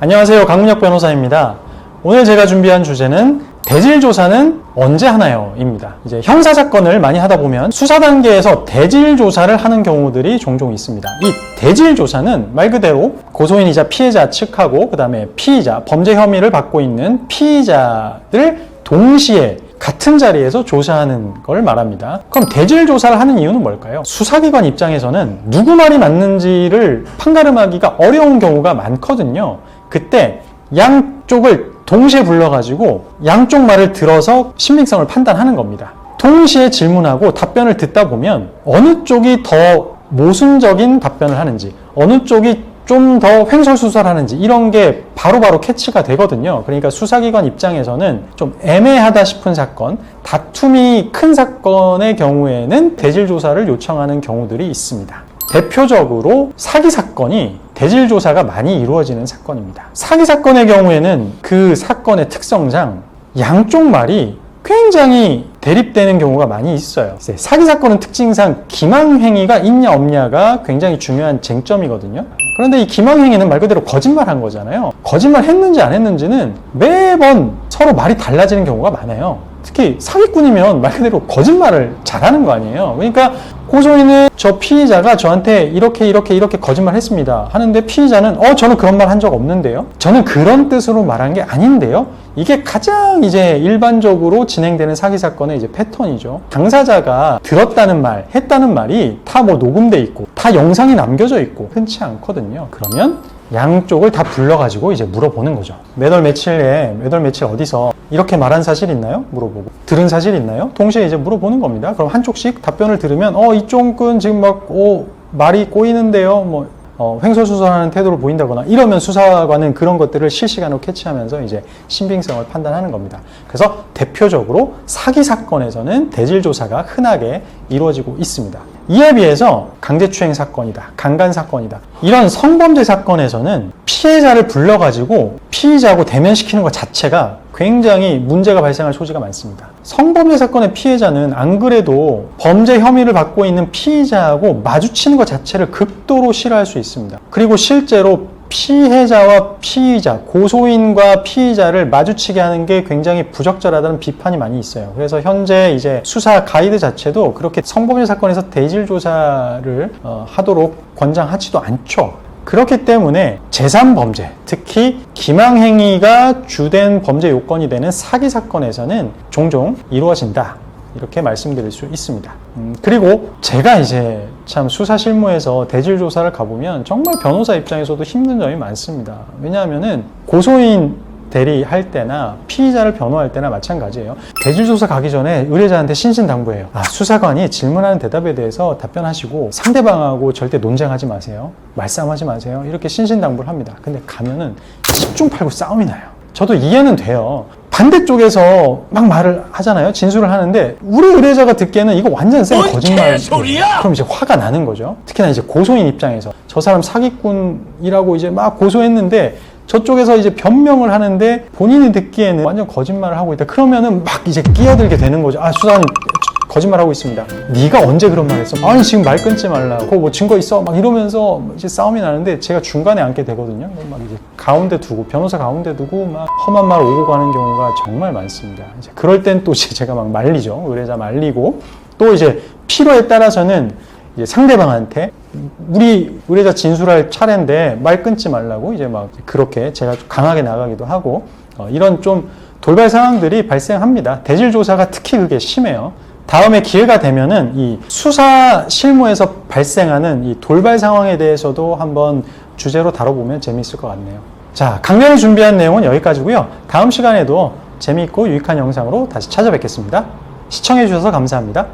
안녕하세요. 강문혁 변호사입니다. 오늘 제가 준비한 주제는 대질조사는 언제 하나요? 입니다. 이제 형사사건을 많이 하다 보면 수사 단계에서 대질조사를 하는 경우들이 종종 있습니다. 이 대질조사는 말 그대로 고소인이자 피해자 측하고 그 다음에 피의자, 범죄 혐의를 받고 있는 피의자들 동시에 같은 자리에서 조사하는 걸 말합니다. 그럼 대질조사를 하는 이유는 뭘까요? 수사기관 입장에서는 누구 말이 맞는지를 판가름하기가 어려운 경우가 많거든요. 그때 양쪽을 동시에 불러가지고 양쪽 말을 들어서 신빙성을 판단하는 겁니다. 동시에 질문하고 답변을 듣다 보면 어느 쪽이 더 모순적인 답변을 하는지, 어느 쪽이 좀 더 횡설수설하는지 이런 게 바로바로 캐치가 되거든요. 그러니까 수사기관 입장에서는 좀 애매하다 싶은 사건, 다툼이 큰 사건의 경우에는 대질조사를 요청하는 경우들이 있습니다. 대표적으로 사기 사건이 대질조사가 많이 이루어지는 사건입니다. 사기 사건의 경우에는 그 사건의 특성상 양쪽 말이 굉장히 대립되는 경우가 많이 있어요. 사기 사건은 특징상 기망행위가 있냐 없냐가 굉장히 중요한 쟁점이거든요. 그런데 이 기망행위는 말 그대로 거짓말한 거잖아요. 거짓말 했는지 안 했는지는 매번 서로 말이 달라지는 경우가 많아요. 특히 사기꾼이면 말 그대로 거짓말을 잘하는 거 아니에요. 그러니까 고소인은 저 피의자가 저한테 이렇게 거짓말 했습니다 하는데 피의자는 저는 그런 말 한 적 없는데요, 저는 그런 뜻으로 말한 게 아닌데요. 이게 가장 이제 일반적으로 진행되는 사기 사건의 이제 패턴이죠. 당사자가 들었다는 말, 했다는 말이 다 뭐 녹음돼 있고 다 영상이 남겨져 있고 흔치 않거든요. 그러면 양쪽을 다 불러가지고 이제 물어보는 거죠. 몇 월 며칠 어디서 이렇게 말한 사실 있나요? 물어보고. 들은 사실 있나요? 동시에 이제 물어보는 겁니다. 그럼 한쪽씩 답변을 들으면 이쪽은 지금 말이 꼬이는데요. 횡설수설하는 태도를 보인다거나 이러면 수사관은 그런 것들을 실시간으로 캐치하면서 이제 신빙성을 판단하는 겁니다. 그래서 대표적으로 사기 사건에서는 대질조사가 흔하게 이루어지고 있습니다. 이에 비해서 강제추행 사건이다, 강간 사건이다, 이런 성범죄 사건에서는 피해자를 불러가지고 피의자하고 대면시키는 것 자체가 굉장히 문제가 발생할 소지가 많습니다. 성범죄 사건의 피해자는 안 그래도 범죄 혐의를 받고 있는 피의자하고 마주치는 것 자체를 극도로 싫어할 수 있습니다. 그리고 실제로 피해자와 피의자, 고소인과 피의자를 마주치게 하는 게 굉장히 부적절하다는 비판이 많이 있어요. 그래서 현재 이제 수사 가이드 자체도 그렇게 성범죄 사건에서 대질조사를 하도록 권장하지도 않죠. 그렇기 때문에 제3범죄, 특히 기망행위가 주된 범죄 요건이 되는 사기 사건에서는 종종 이루어진다, 이렇게 말씀드릴 수 있습니다. 그리고 제가 이제 참 수사 실무에서 대질조사를 가보면 정말 변호사 입장에서도 힘든 점이 많습니다. 왜냐하면은 고소인 대리할 때나 피의자를 변호할 때나 마찬가지예요. 대질조사 가기 전에 의뢰자한테 신신당부해요. 수사관이 질문하는 대답에 대해서 답변하시고 상대방하고 절대 논쟁하지 마세요, 말싸움하지 마세요, 이렇게 신신당부를 합니다. 근데 가면은 집중 팔고 싸움이 나요. 저도 이해는 돼요. 반대쪽에서 막 말을 하잖아요. 진술을 하는데 우리 의뢰자가 듣기에는 이거 완전 생 거짓말. 그럼 이제 화가 나는 거죠. 특히나 이제 고소인 입장에서 저 사람 사기꾼이라고 이제 막 고소했는데 저쪽에서 이제 변명을 하는데 본인이 듣기에는 완전 거짓말을 하고 있다. 그러면은 막 이제 끼어들게 되는 거죠. 수사관님 거짓말하고 있습니다. 네가 언제 그런 말 했어? 아니 지금 말 끊지 말라고. 뭐 증거 있어? 막 이러면서 이제 싸움이 나는데 제가 중간에 앉게 되거든요. 막 이제 가운데 두고, 변호사 가운데 두고 막 험한 말 오고 가는 경우가 정말 많습니다. 이제 그럴 땐 또 제가 막 말리죠. 의뢰자 말리고, 또 이제 필요에 따라서는 이제 상대방한테 우리 의뢰자 진술할 차례인데 말 끊지 말라고 이제 막 그렇게 제가 강하게 나가기도 하고, 이런 좀 돌발 상황들이 발생합니다. 대질조사가 특히 그게 심해요. 다음에 기회가 되면은 이 수사 실무에서 발생하는 이 돌발 상황에 대해서도 한번 주제로 다뤄보면 재미있을 것 같네요. 자, 강연을 준비한 내용은 여기까지고요. 다음 시간에도 재미있고 유익한 영상으로 다시 찾아뵙겠습니다. 시청해주셔서 감사합니다.